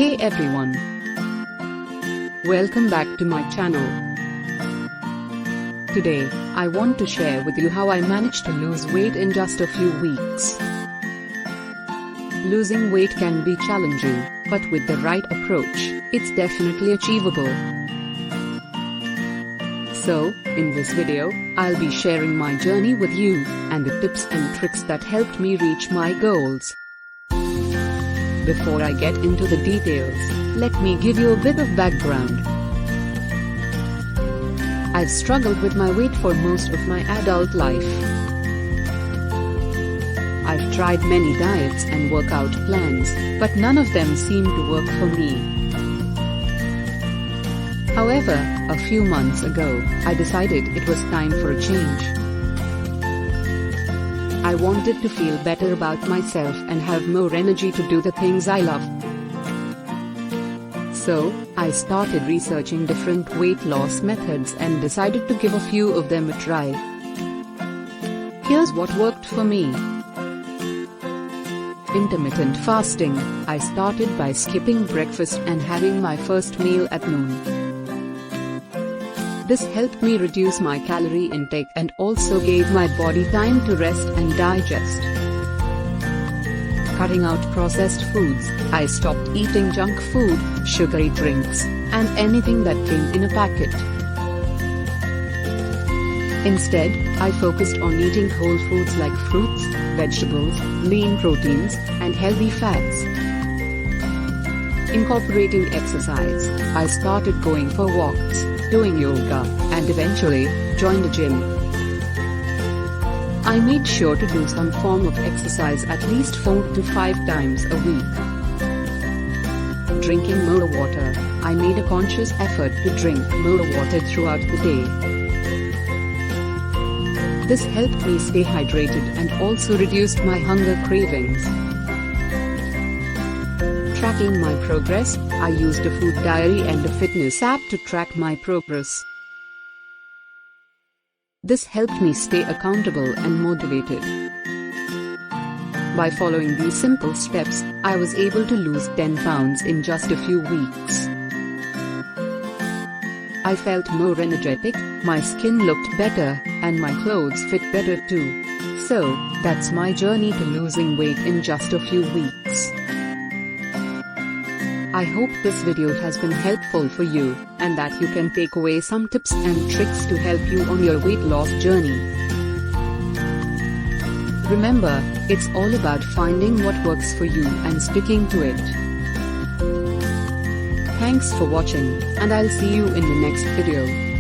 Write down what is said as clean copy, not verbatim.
Hey everyone! Welcome back to my channel. Today, I want to share with you how I managed to lose weight in just a few weeks. Losing weight can be challenging, but with the right approach, it's definitely achievable. So, in this video, I'll be sharing my journey with you, and the tips and tricks that helped me reach my goals. Before I get into the details, let me give you a bit of background. I've struggled with my weight for most of my adult life. I've tried many diets and workout plans, but none of them seemed to work for me. However, a few months ago, I decided it was time for a change. I wanted to feel better about myself and have more energy to do the things I love. So, I started researching different weight loss methods and decided to give a few of them a try. Here's what worked for me. Intermittent fasting. I started by skipping breakfast and having my first meal at noon. This helped me reduce my calorie intake and also gave my body time to rest and digest. Cutting out processed foods, I stopped eating junk food, sugary drinks, and anything that came in a packet. Instead, I focused on eating whole foods like fruits, vegetables, lean proteins, and healthy fats. Incorporating exercise, I started going for walks, doing yoga, and eventually, joined a gym. I made sure to do some form of exercise at least 4 to 5 times a week. Drinking more water, I made a conscious effort to drink more water throughout the day. This helped me stay hydrated and also reduced my hunger cravings. Tracking my progress, I used a food diary and a fitness app to track my progress. This helped me stay accountable and motivated. By following these simple steps, I was able to lose 10 pounds in just a few weeks. I felt more energetic, my skin looked better, and my clothes fit better too. So, that's my journey to losing weight in just a few weeks. I hope this video has been helpful for you, and that you can take away some tips and tricks to help you on your weight loss journey. Remember, it's all about finding what works for you and sticking to it. Thanks for watching, and I'll see you in the next video.